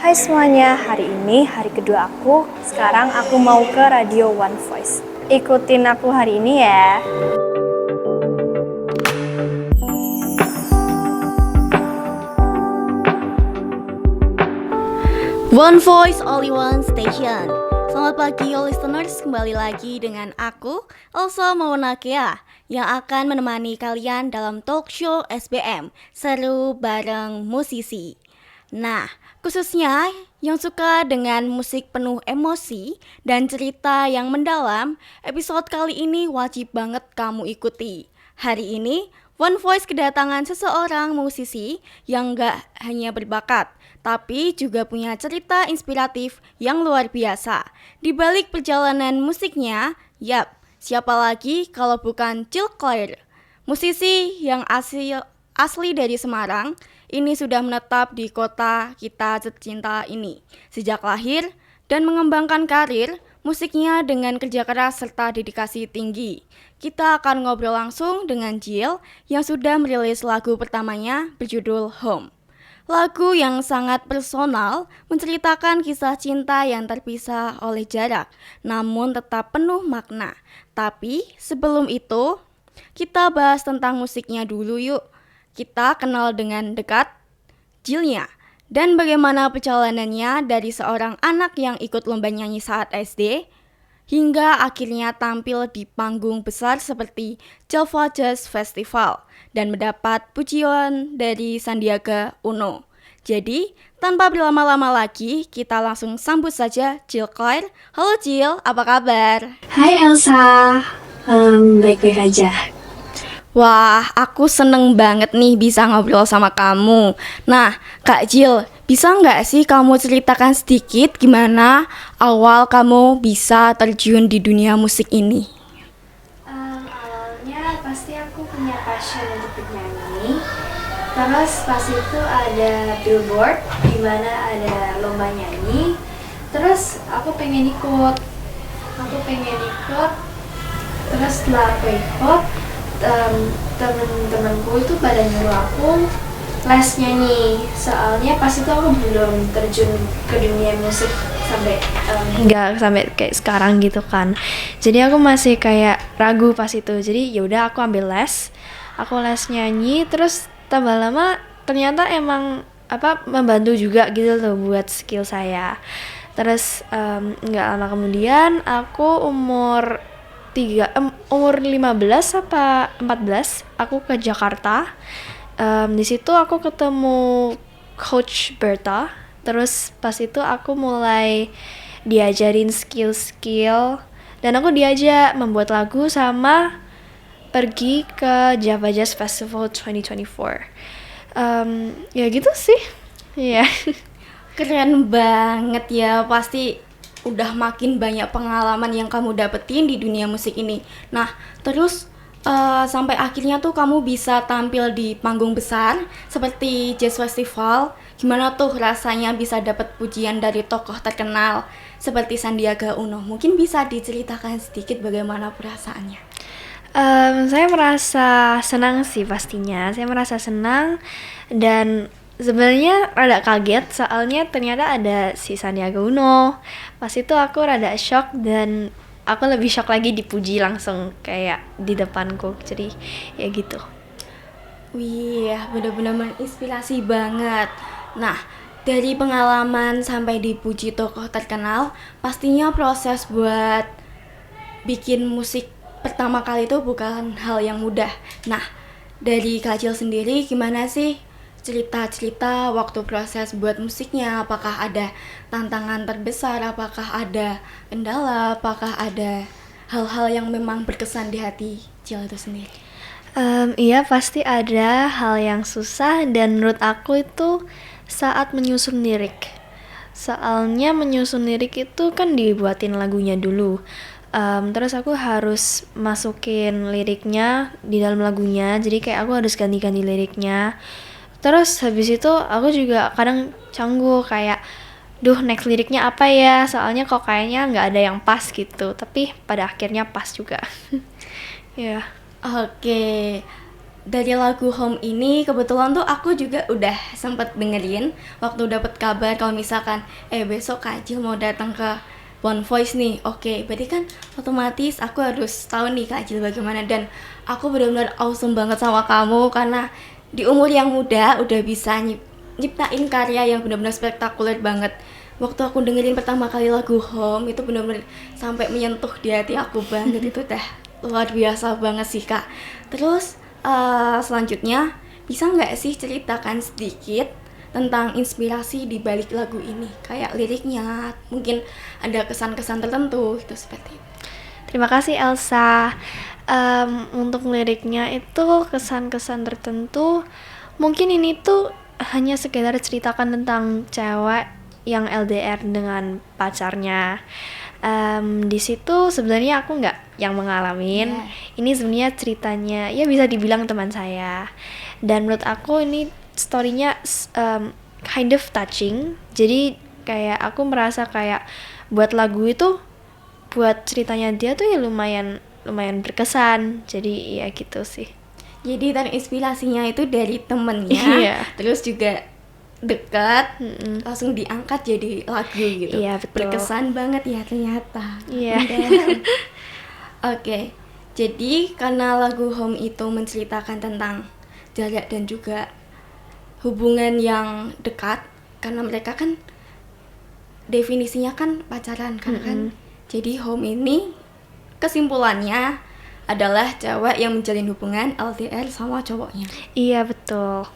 Hai semuanya, hari ini hari kedua aku. Sekarang aku mau ke Radio One Voice. Ikutin aku hari ini ya. One Voice Only One Station. Selamat pagi listeners, kembali lagi dengan aku Elsa Maunakea yang akan menemani kalian dalam talk show SBM Seru Bareng Musisi. Nah, khususnya yang suka dengan musik penuh emosi dan cerita yang mendalam, episode kali ini wajib banget kamu ikuti. Hari ini One Voice kedatangan seseorang musisi yang gak hanya berbakat, tapi juga punya cerita inspiratif yang luar biasa. Di balik perjalanan musiknya, siapa lagi kalau bukan Jill Claire, musisi yang asli dari Semarang. Ini sudah menetap di kota kita tercinta ini sejak lahir dan mengembangkan karir musiknya dengan kerja keras serta dedikasi tinggi. Kita akan ngobrol langsung dengan Jill yang sudah merilis lagu pertamanya berjudul Home. Lagu yang sangat personal menceritakan kisah cinta yang terpisah oleh jarak, namun tetap penuh makna. Tapi sebelum itu, kita bahas tentang musiknya dulu yuk. Kita kenal dengan dekat Jillnya dan bagaimana perjalanannya dari seorang anak yang ikut lomba nyanyi saat SD hingga akhirnya tampil di panggung besar seperti Java Jazz Festival dan mendapat pujian dari Sandiaga Uno. Jadi, tanpa berlama-lama lagi, kita langsung sambut saja Jill Claire. Halo Jill, apa kabar? Hai Elsa, baik-baik aja. Wah, aku seneng banget nih bisa ngobrol sama kamu. Nah, Kak Jill, bisa nggak sih kamu ceritakan sedikit gimana awal kamu bisa terjun di dunia musik ini? Awalnya pasti aku punya passion untuk bernyanyi. Terus pas itu ada billboard di mana ada lomba nyanyi. Terus aku pengen ikut. Terus setelah aku ikut, temen-temenku itu pada nyuruh aku les nyanyi. Soalnya pas itu aku belum terjun ke dunia musik sampai nggak sampai kayak sekarang gitu kan. Jadi aku masih kayak ragu pas itu. Jadi ya udah aku ambil les. Aku les nyanyi, terus tambah lama ternyata emang membantu juga gitu loh buat skill saya. Terus nggak lama kemudian aku umur 15 apa 14 aku ke Jakarta. Di situ aku ketemu Coach Berta. Terus pas itu aku mulai diajarin skill-skill dan aku diajak membuat lagu sama pergi ke Java Jazz Festival 2024. Ya gitu sih. Iya. Yeah. Keren banget ya, pasti udah makin banyak pengalaman yang kamu dapetin di dunia musik ini. Nah, terus sampai akhirnya tuh kamu bisa tampil di panggung besar seperti Jazz Festival. Gimana tuh rasanya bisa dapet pujian dari tokoh terkenal seperti Sandiaga Uno? Mungkin bisa diceritakan sedikit bagaimana perasaannya? Saya merasa senang sih pastinya. Saya merasa senang dan sebenarnya rada kaget soalnya ternyata ada si Sandiaga Uno. Pas itu aku rada shock dan aku lebih shock lagi dipuji langsung kayak di depanku. Jadi ya gitu. Wih, benar-benar menginspirasi banget. Nah, dari pengalaman sampai dipuji tokoh terkenal, pastinya proses buat bikin musik pertama kali itu bukan hal yang mudah. Nah, dari Kak Jill sendiri gimana sih cerita-cerita waktu proses buat musiknya? Apakah ada tantangan terbesar? Apakah ada kendala? Apakah ada hal-hal yang memang berkesan di hati Jill itu sendiri? Iya pasti ada hal yang susah dan menurut aku itu saat menyusun lirik. Soalnya menyusun lirik itu kan dibuatin lagunya dulu. Terus aku harus masukin liriknya di dalam lagunya. Jadi kayak aku harus ganti-ganti liriknya. Terus habis itu aku juga kadang canggung kayak next liriknya apa ya, soalnya kok kayaknya nggak ada yang pas gitu, tapi pada akhirnya pas juga. Ya. Oke, dari lagu Home ini kebetulan tuh aku juga udah sempet dengerin waktu dapet kabar kalau misalkan besok Kak Jil mau datang ke One Voice nih. Oke, berarti kan otomatis aku harus tahu nih Kak Jil bagaimana, dan aku benar-benar awesome banget sama kamu karena di umur yang muda udah bisa nyiptain karya yang benar-benar spektakuler banget. Waktu aku dengerin pertama kali lagu Home itu benar-benar sampai menyentuh di hati aku banget. Itu udah luar biasa banget sih Kak. Terus selanjutnya bisa nggak sih ceritakan sedikit tentang inspirasi di balik lagu ini, kayak liriknya, mungkin ada kesan-kesan tertentu itu seperti itu. Terima kasih Elsa. Untuk liriknya itu kesan-kesan tertentu, mungkin ini tuh hanya sekedar ceritakan tentang cewek yang LDR dengan pacarnya. Di situ sebenarnya aku nggak yang mengalamin. Ini sebenarnya ceritanya ya bisa dibilang teman saya. Dan menurut aku ini story-nya kind of touching. Jadi kayak aku merasa kayak buat lagu itu, buat ceritanya dia tuh ya lumayan berkesan. Jadi ya gitu sih. Jadi terinspirasinya itu dari temennya, Iya. terus juga dekat, langsung diangkat jadi lagu gitu. Iya, betul. Berkesan banget ya ternyata. Iya. Oke, jadi karena lagu Home itu menceritakan tentang jarak dan juga hubungan yang dekat, karena mereka kan definisinya kan pacaran kan. Jadi Home ini kesimpulannya adalah cewek yang menjalin hubungan LDR sama cowoknya. Iya, betul.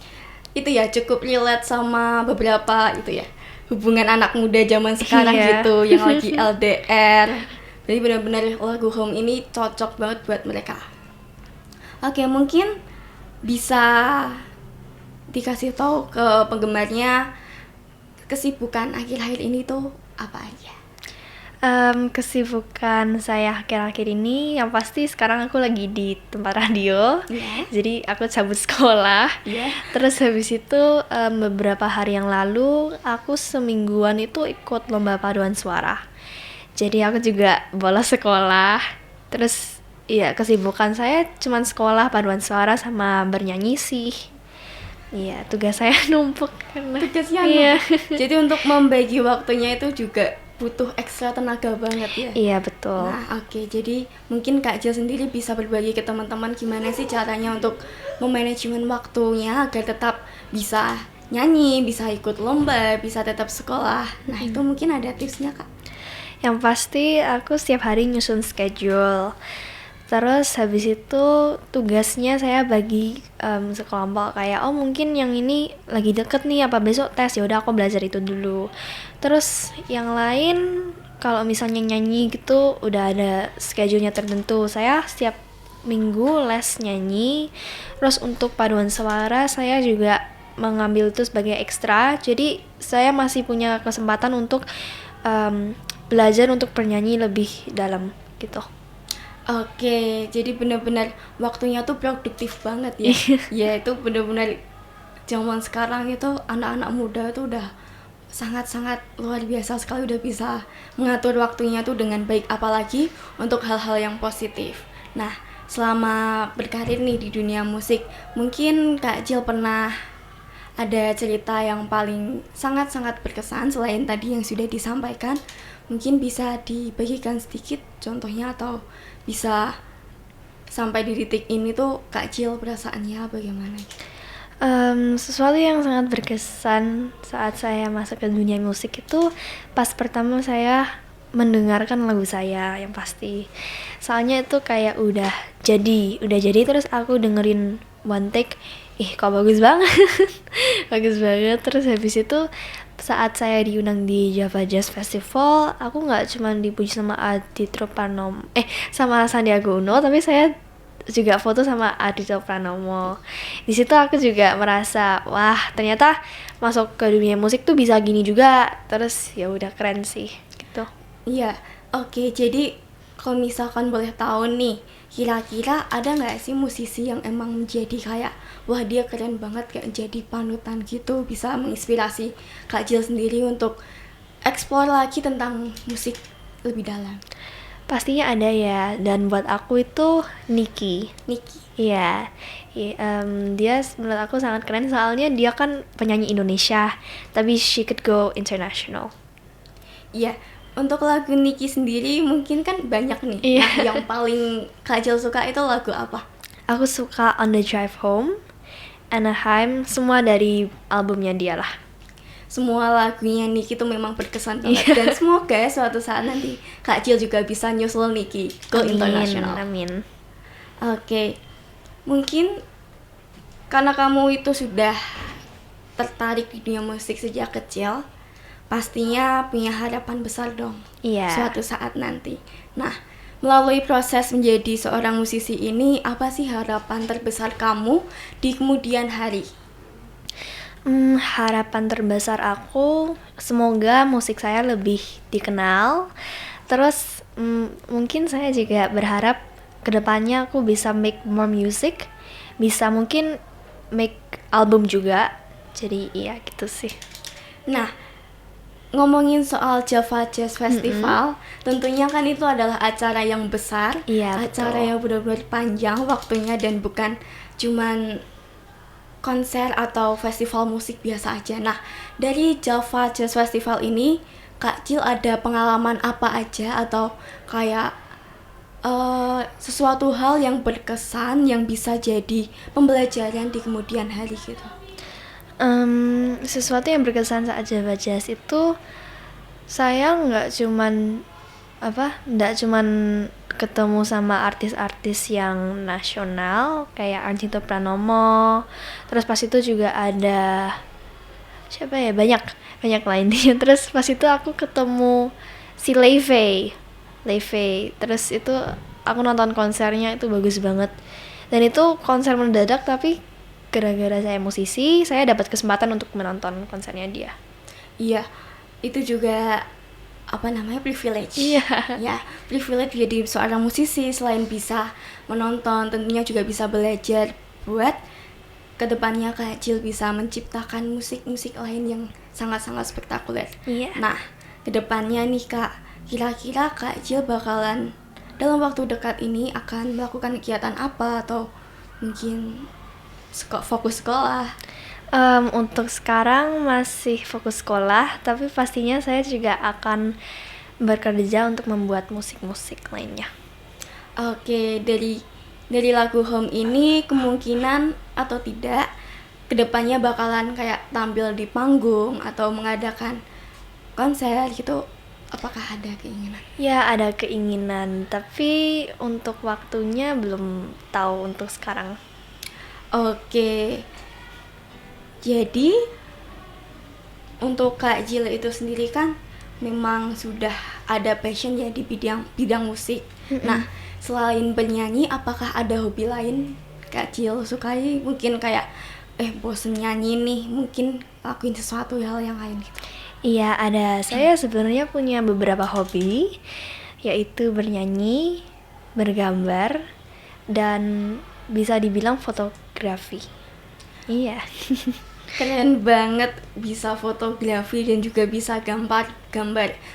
Itu ya cukup relate sama beberapa itu ya, hubungan anak muda zaman sekarang Iya. gitu yang lagi LDR. Jadi benar-benar lagu Home ini cocok banget buat mereka. Oke, mungkin bisa dikasih tahu ke penggemarnya kesibukan akhir-akhir ini tuh apa aja? Kesibukan saya akhir-akhir ini yang pasti sekarang aku lagi di tempat radio. Iya. Jadi aku cabut sekolah. Iya. Terus habis itu beberapa hari yang lalu aku semingguan itu ikut lomba paduan suara. Jadi aku juga bolos sekolah. Terus iya, kesibukan saya cuman sekolah paduan suara sama bernyanyi sih. Iya, tugas saya numpuk karena Tugasnya iya. Jadi untuk membagi waktunya itu juga butuh ekstra tenaga banget ya. Iya, betul. Nah, oke. Jadi mungkin Kak Jil sendiri bisa berbagi ke teman-teman gimana sih caranya untuk memanajemen waktunya agar tetap bisa nyanyi, bisa ikut lomba, bisa tetap sekolah. Nah, itu mungkin ada tipsnya Kak. Yang pasti aku setiap hari nyusun schedule. Terus habis itu tugasnya saya bagi sekelompok, kayak oh mungkin yang ini lagi deket nih, apa besok tes, ya udah aku belajar itu dulu. Terus yang lain kalau misalnya nyanyi gitu udah ada schedule-nya tertentu. Saya setiap minggu les nyanyi. Terus untuk paduan suara saya juga mengambil itu sebagai ekstra. Jadi saya masih punya kesempatan untuk belajar untuk bernyanyi lebih dalam gitu. Oke, jadi benar-benar waktunya tuh produktif banget ya. Ya itu benar-benar zaman sekarang itu anak-anak muda tuh udah sangat-sangat luar biasa sekali, udah bisa mengatur waktunya tuh dengan baik, apalagi untuk hal-hal yang positif. Nah, selama berkarir nih di dunia musik, mungkin Kak Jil pernah ada cerita yang paling sangat-sangat berkesan selain tadi yang sudah disampaikan. Mungkin bisa dibagikan sedikit contohnya, atau bisa sampai di titik ini tuh Kak Jil perasaannya bagaimana? Sesuatu yang sangat berkesan saat saya masuk ke dunia musik itu pas pertama saya mendengarkan lagu saya yang pasti. Soalnya itu kayak udah jadi terus aku dengerin one take, kok bagus banget. Bagus banget. Terus habis itu saat saya diundang di Java Jazz Festival, aku nggak cuma dipuji sama Aditya Pranomo, sama Sandiaga Uno, tapi saya juga foto sama Aditya Pranomo. Di situ aku juga merasa, wah ternyata masuk ke dunia musik tuh bisa gini juga. Terus ya udah keren sih gitu. Iya, oke. Jadi kalau misalkan boleh tahu nih, kira-kira ada nggak sih musisi yang emang menjadi kayak wah dia keren banget, kayak jadi panutan gitu, bisa menginspirasi Kak Jil sendiri untuk eksplor lagi tentang musik lebih dalam? Pastinya ada ya, dan buat aku itu Nicki. Niki. Iya, dia menurut aku sangat keren soalnya dia kan penyanyi Indonesia, tapi she could go international. Iya, untuk lagu Niki sendiri mungkin kan banyak nih. Iya. Nah, yang paling Kak Jill suka itu lagu apa? Aku suka On the Drive Home, Anaheim, semua dari albumnya dia lah. Semua lagunya Niki tuh memang berkesan banget. Iya. Dan semoga suatu saat nanti Kak Jill juga bisa nyusul Niki go international. Amin. Oke, mungkin karena kamu itu sudah tertarik di dunia musik sejak kecil, pastinya punya harapan besar dong Iya. suatu saat nanti. Nah, melalui proses menjadi seorang musisi ini, apa sih harapan terbesar kamu di kemudian hari? Harapan terbesar aku semoga musik saya lebih dikenal. Terus mungkin saya juga berharap kedepannya aku bisa make more music, bisa mungkin make album juga. Jadi iya gitu sih. Nah, ngomongin soal Java Jazz Festival, tentunya kan itu adalah acara yang besar, Iya, acara betul. yang benar-benar panjang waktunya dan bukan cuman konser atau festival musik biasa aja. Nah, dari Java Jazz Festival ini, Kak Jill ada pengalaman apa aja atau kayak sesuatu hal yang berkesan yang bisa jadi pembelajaran di kemudian hari gitu? Sesuatu yang berkesan saat Java Jazz itu saya nggak cuman ketemu sama artis-artis yang nasional kayak Ardhito Pranomo, terus pas itu juga ada siapa ya, banyak lainnya. Terus pas itu aku ketemu si Leivey, terus itu aku nonton konsernya, itu bagus banget, dan itu konser mendadak tapi gara-gara saya musisi saya dapat kesempatan untuk menonton konsernya dia. Iya, itu juga apa namanya, privilege. Iya. Ya, privilege jadi seorang musisi, selain bisa menonton, tentunya juga bisa belajar buat kedepannya Kak Jill bisa menciptakan musik-musik lain yang sangat-sangat spektakuler. Iya. Nah, kedepannya nih Kak, kira-kira Kak Jill bakalan dalam waktu dekat ini akan melakukan kegiatan apa atau mungkin fokus sekolah? Untuk sekarang masih fokus sekolah, tapi pastinya saya juga akan bekerja untuk membuat musik-musik lainnya. Oke, dari lagu Home ini kemungkinan atau tidak kedepannya bakalan kayak tampil di panggung atau mengadakan konser gitu, apakah ada keinginan? Ya, ada keinginan, tapi untuk waktunya belum tahu untuk sekarang. Oke, jadi untuk Kak Jill itu sendiri kan memang sudah ada passion ya di bidang musik. Nah, selain bernyanyi, apakah ada hobi lain Kak Jill sukai? Mungkin kayak bosen nyanyi nih, mungkin lakuin sesuatu hal yang lain gitu. Iya, ada. Saya sebenarnya punya beberapa hobi, yaitu bernyanyi, bergambar, dan bisa dibilang fotografi. Iya. Keren banget, bisa fotografi dan juga bisa gambar.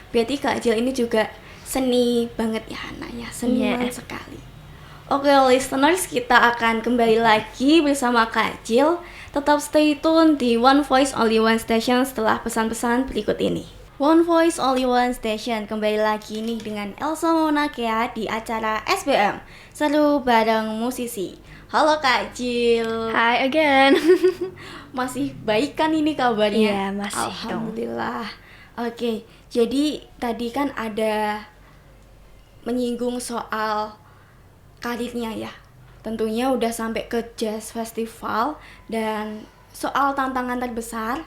Berarti Kak Jill ini juga seni banget ya anaknya, seniman Yeah. sekali. Oke listeners, kita akan kembali lagi bersama Kak Jill. Tetap stay tune di One Voice Only One Station setelah pesan-pesan berikut ini. One Voice Only One Station kembali lagi nih dengan Elsa Monakea di acara SBM Seru Bareng Musisi. Halo Kak Jill. Hi again. Masih baik kan ini kabarnya? Iya, masih dong. Alhamdulillah. Oke, jadi tadi kan ada menyinggung soal karirnya ya. Tentunya udah sampai ke Jazz Festival dan soal tantangan terbesar.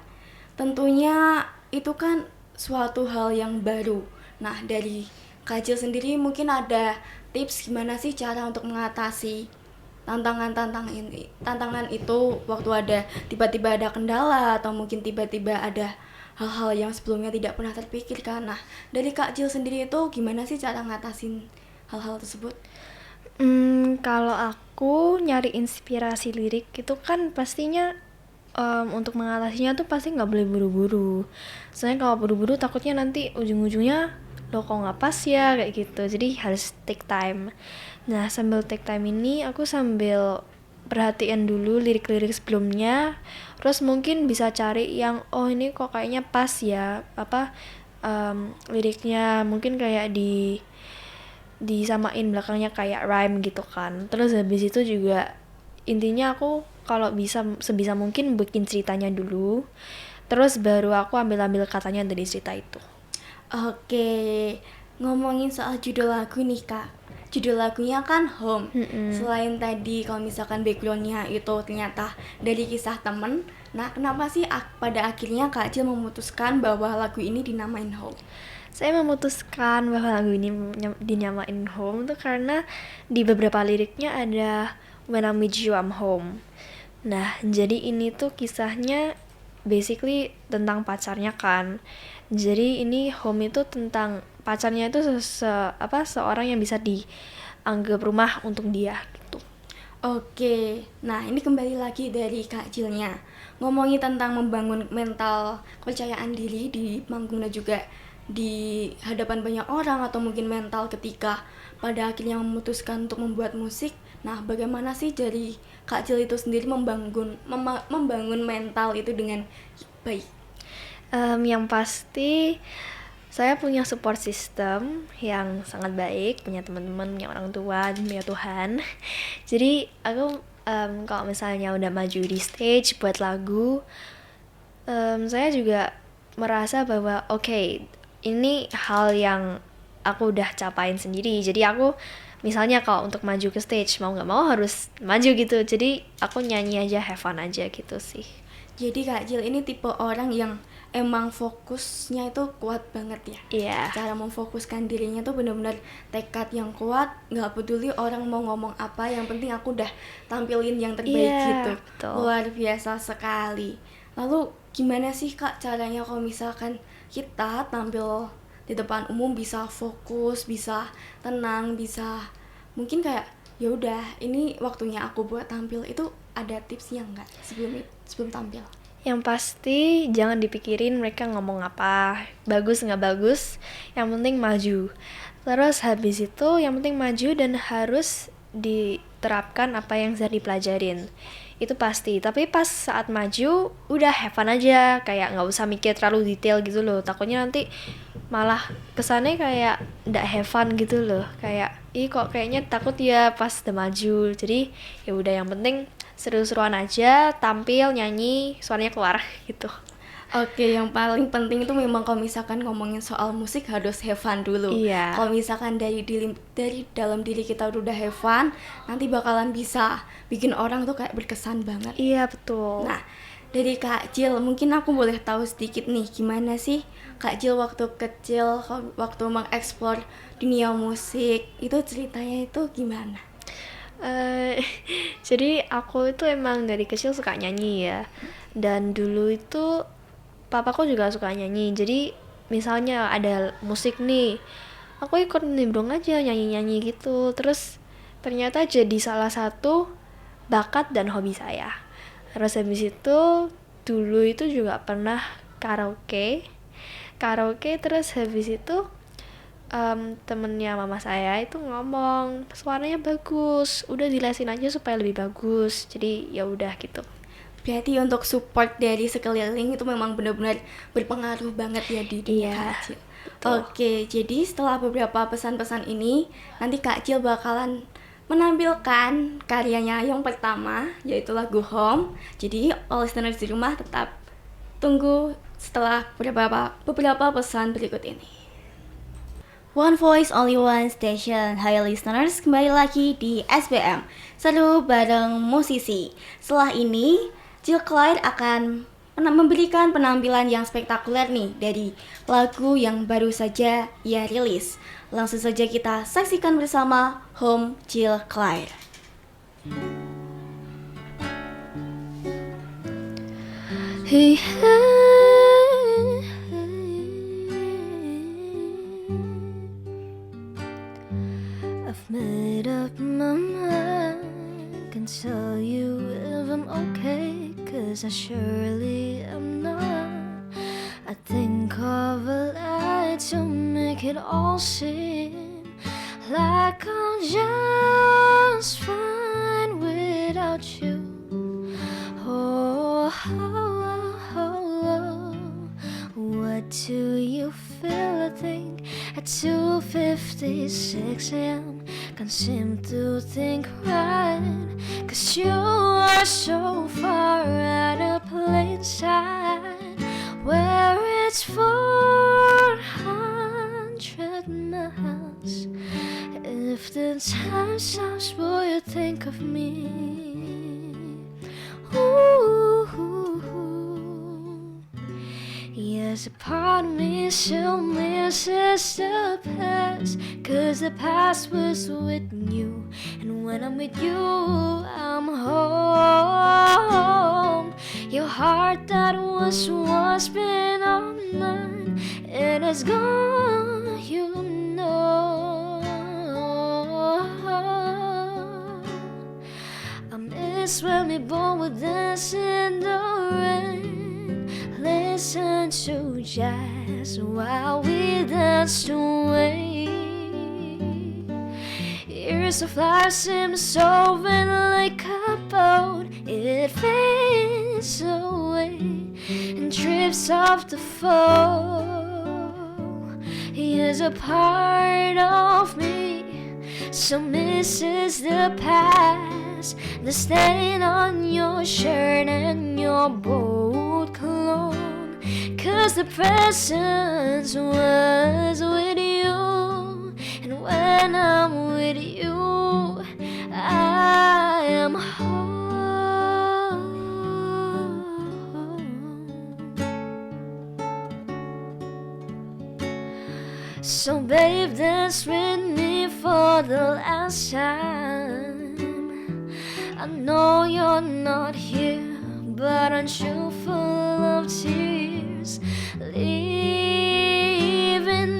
Tentunya itu kan suatu hal yang baru. Nah, dari Kak Jill sendiri mungkin ada tips gimana sih cara untuk mengatasi tantangan itu waktu ada tiba-tiba ada kendala atau mungkin tiba-tiba ada hal-hal yang sebelumnya tidak pernah terpikirkan. Nah, dari Kak Jill sendiri itu gimana sih cara ngatasin hal-hal tersebut? Kalau aku nyari inspirasi lirik itu kan pastinya untuk mengatasinya tuh pasti nggak boleh buru-buru. Soalnya kalau buru-buru takutnya nanti ujung-ujungnya loh kok nggak pas ya kayak gitu, jadi harus take time. Nah sambil take time ini aku sambil perhatian dulu lirik-lirik sebelumnya, terus mungkin bisa cari yang oh ini kok kayaknya pas ya, apa liriknya mungkin kayak disamain belakangnya kayak rhyme gitu kan. Terus habis itu juga intinya aku kalau bisa sebisa mungkin bikin ceritanya dulu, terus baru aku ambil katanya dari cerita itu. Oke, ngomongin soal judul lagu nih Kak. Judul lagunya kan Home. Selain tadi kalau misalkan backgroundnya itu ternyata dari kisah temen, nah kenapa sih pada akhirnya Kak Cil memutuskan bahwa lagu ini dinamain Home? Saya memutuskan bahwa lagu ini dinyamain Home tuh karena di beberapa liriknya ada When I Meet You I'm Home. Nah, jadi ini tuh kisahnya basically tentang pacarnya kan. Jadi ini Home itu tentang pacarnya itu seorang yang bisa dianggap rumah untuk dia gitu. Oke, nah ini kembali lagi dari Kak Cilnya. Ngomongin tentang membangun mental kepercayaan diri di panggung dan juga di hadapan banyak orang atau mungkin mental ketika pada akhirnya memutuskan untuk membuat musik. Nah, bagaimana sih dari Kak Cil itu sendiri membangun mental itu dengan baik? Yang pasti saya punya support system yang sangat baik, punya teman-teman, punya orang tua, dan punya Tuhan. Jadi aku kalau misalnya udah maju di stage buat lagu, saya juga merasa bahwa oke, ini hal yang aku udah capain sendiri. Jadi aku misalnya kalau untuk maju ke stage mau nggak mau harus maju gitu. Jadi aku nyanyi aja, have fun aja gitu sih. Jadi Kak Cil ini tipe orang yang emang fokusnya itu kuat banget ya. Iya. Cara memfokuskan dirinya tuh benar-benar tekad yang kuat, nggak peduli orang mau ngomong apa, yang penting aku udah tampilin yang terbaik gitu. Betul. Luar biasa sekali. Lalu gimana sih Kak caranya kalau misalkan kita tampil di depan umum bisa fokus, bisa tenang, bisa mungkin kayak ya udah ini waktunya aku buat tampil, itu ada tipsnya nggak sebelum tampil? Yang pasti jangan dipikirin mereka ngomong apa, bagus nggak bagus, yang penting maju. Terus habis itu yang penting maju dan harus diterapkan apa yang sudah dipelajarin. Itu pasti, tapi pas saat maju udah have fun aja, kayak nggak usah mikir terlalu detail gitu loh, takutnya nanti malah kesannya kayak nggak have fun gitu loh, kayak kok kayaknya takut ya pas udah maju. Jadi ya udah yang penting seru-seruan aja, tampil, nyanyi, suaranya keluar gitu. Oke, yang paling penting itu memang kalau misalkan ngomongin soal musik harus have fun dulu. Iya. Kalau misalkan dari dalam diri kita udah have fun, nanti bakalan bisa bikin orang tuh kayak berkesan banget. Iya betul. Nah, dari Kak Cil, mungkin aku boleh tahu sedikit nih, gimana sih Kak Cil waktu kecil, waktu mengeksplor dunia musik, itu ceritanya itu gimana? Jadi aku itu emang dari kecil suka nyanyi ya. Dan dulu itu papaku juga suka nyanyi. Jadi misalnya ada musik nih, aku ikut nimbrung aja nyanyi-nyanyi gitu. Terus ternyata jadi salah satu bakat dan hobi saya. Terus habis itu dulu itu juga pernah karaoke. Terus habis itu temennya mama saya itu ngomong suaranya bagus, udah dilesin aja supaya lebih bagus. Jadi ya udah gitu. Berarti untuk support dari sekeliling itu memang benar-benar berpengaruh banget ya di dunia Kak Cil. Oke, jadi setelah beberapa pesan-pesan ini, nanti Kak Cil bakalan menampilkan karyanya yang pertama, yaitu lagu Home. Jadi all listeners di rumah tetap tunggu setelah beberapa pesan berikut ini. One Voice Only One Station. Hai listeners, kembali lagi di SBM Seru bareng musisi. Setelah ini Jill Clyde akan memberikan penampilan yang spektakuler nih dari lagu yang baru saja ia rilis. Langsung saja kita saksikan bersama Home Jill Clyde. Hey, I've made up my mind, can tell you if I'm okay, 'cause I surely am not. I think of a lie to me. make it all seem like I'm just fine without you. Oh, what do you feel? I think at 2:56 a.m. Can't seem to think right, 'cause you are so far out of plain sight, where it's 400 miles. If the time stops, will you think of me? Ooh. Yes, a part of me still misses the past, 'cause the past was with you, and when I'm with you, I'm home. Your heart that was once been on mine, it is gone, you know. I miss when we both would dance in the rain, listen to jazz while we danced away. Years of life seem solving like a boat, it fades away and drifts off the foe. Here's a part of me so misses the past, the stain on your shirt and your boat cologne, 'cause the presence was with you, and when I'm with you, I am home. So babe, dance with me for the last time. I know you're not here, but aren't you full of tears, leaving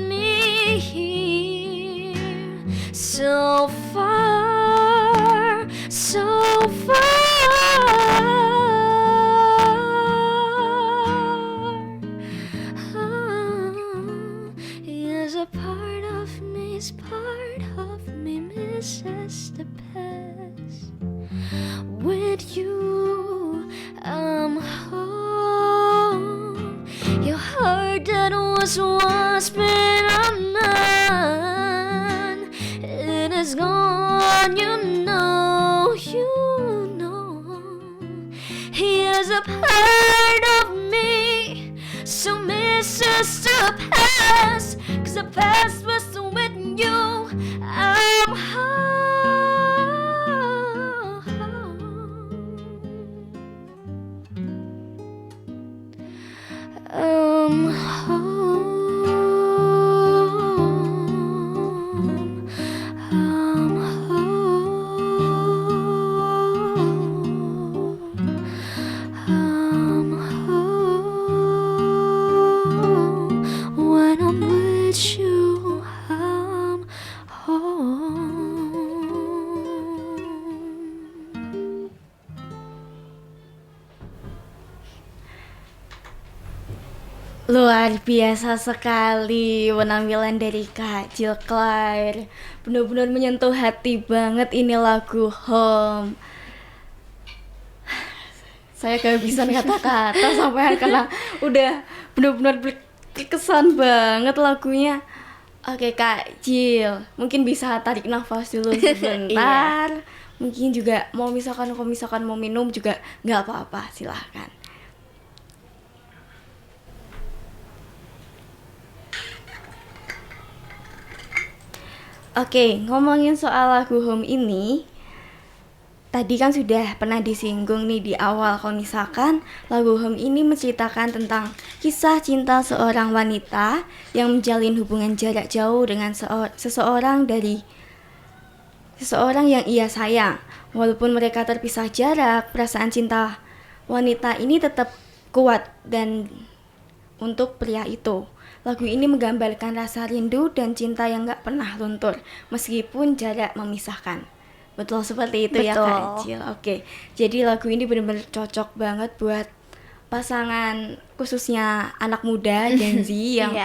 me here so far, so far. Yes, a part of me misses the past. With you, I'm home. Your heart that was once been on mine, it is gone, you know, you know. Here's a part of me so misses the past, 'cause the past was with you, I'm home. I'm home. I'm home. I'm home. When I'm with you, I'm home. Luar biasa sekali penampilan dari Kak Jill Claire. Benar-benar menyentuh hati banget ini lagu Home. Saya kehabisan kata-kata sampai karena udah benar-benar berkesan banget lagunya. Oke Kak Jill, mungkin bisa tarik nafas dulu sebentar. Mungkin juga kalau misalkan mau minum juga nggak apa-apa, silahkan. Oke, ngomongin soal lagu Home ini, tadi kan sudah pernah disinggung nih di awal kalau misalkan lagu Home ini menceritakan tentang kisah cinta seorang wanita yang menjalin hubungan jarak jauh dengan seseorang yang ia sayang. Walaupun mereka terpisah jarak, perasaan cinta wanita ini tetap kuat dan untuk pria itu. Lagu ini menggambarkan rasa rindu dan cinta yang gak pernah luntur meskipun jarak memisahkan. Betul seperti itu. Betul. Ya Kak Jill. Oke, jadi lagu ini benar-benar cocok banget buat pasangan, khususnya anak muda Gen Z yang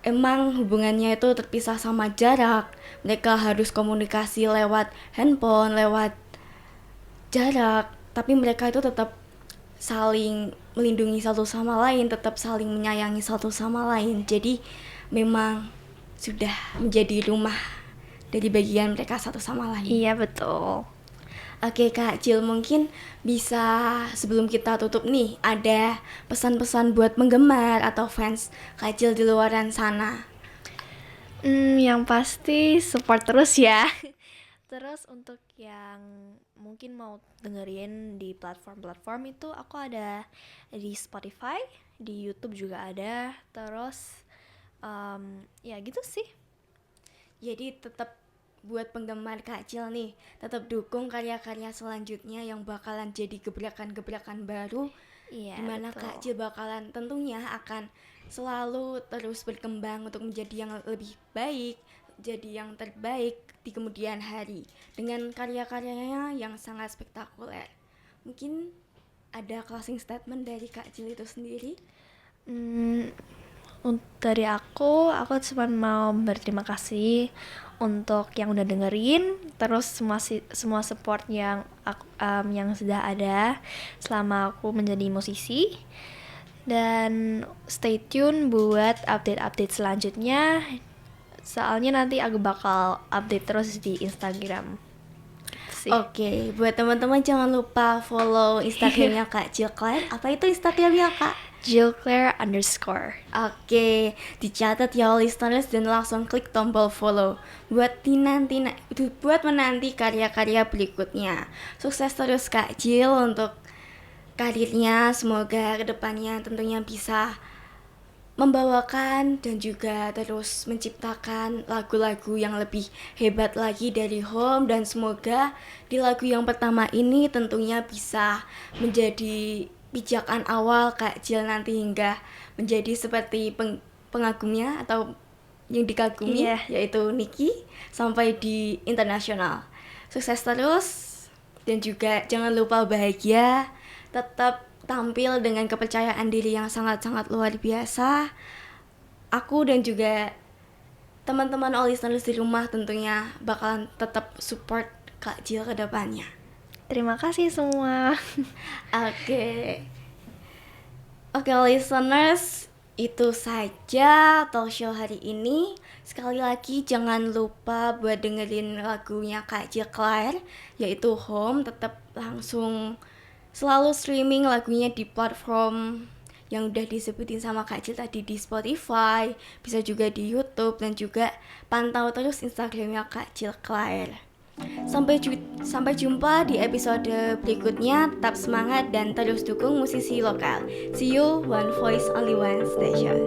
emang hubungannya itu terpisah sama jarak. Mereka harus komunikasi lewat handphone, lewat jarak, tapi mereka itu tetap saling melindungi satu sama lain, tetap saling menyayangi satu sama lain. Jadi memang sudah menjadi rumah dari bagian mereka satu sama lain. Iya, betul. Oke Kak Jill, mungkin bisa sebelum kita tutup nih, ada pesan-pesan buat penggemar atau fans Kak Jill di luaran sana. Yang pasti support terus ya. Terus untuk yang mungkin mau dengerin di platform-platform itu, aku ada di Spotify, di YouTube juga ada. Terus ya gitu sih. Jadi tetap buat penggemar Kak Jill nih, tetap dukung karya-karya selanjutnya yang bakalan jadi gebrakan-gebrakan baru. Iya, Dimana betul. Kak Jill bakalan tentunya akan selalu terus berkembang untuk menjadi yang lebih baik, jadi yang terbaik di kemudian hari dengan karya-karyanya yang sangat spektakuler. Mungkin ada closing statement dari Kak Jill itu sendiri? Dari aku cuma mau berterima kasih untuk yang udah dengerin, terus semua support yang yang sudah ada selama aku menjadi musisi, dan stay tune buat update-update selanjutnya, soalnya nanti aku bakal update terus di Instagram. Gitu sih. Oke, buat teman-teman jangan lupa follow Instagramnya Kak Jill Claire. Apa itu Instagramnya Kak? @JillClaire_. Oke, dicatat ya listeners dan langsung klik tombol follow buat menanti karya-karya berikutnya. Sukses terus Kak Jill untuk karirnya, semoga kedepannya tentunya bisa membawakan dan juga terus menciptakan lagu-lagu yang lebih hebat lagi dari Home, dan semoga di lagu yang pertama ini tentunya bisa menjadi pijakan awal Kak Jill nanti hingga menjadi seperti pengagumnya atau yang dikagumi, Iya. yaitu Niki, sampai di internasional. Sukses terus dan juga jangan lupa bahagia, tetap tampil dengan kepercayaan diri yang sangat-sangat luar biasa. Aku dan juga teman-teman all listeners di rumah tentunya bakalan tetap support Kak Jill ke depannya. Terima kasih semua. Oke, listeners, itu saja talk show hari ini. Sekali lagi jangan lupa buat dengerin lagunya Kak Jill Claire, yaitu Home. Tetap langsung selalu streaming lagunya di platform yang udah disebutin sama Kak Jill tadi, di Spotify, bisa juga di YouTube, dan juga pantau terus Instagramnya Kak Jill Claire. Sampai jumpa di episode berikutnya. Tetap semangat dan terus dukung musisi lokal. See you, One Voice Only One Station.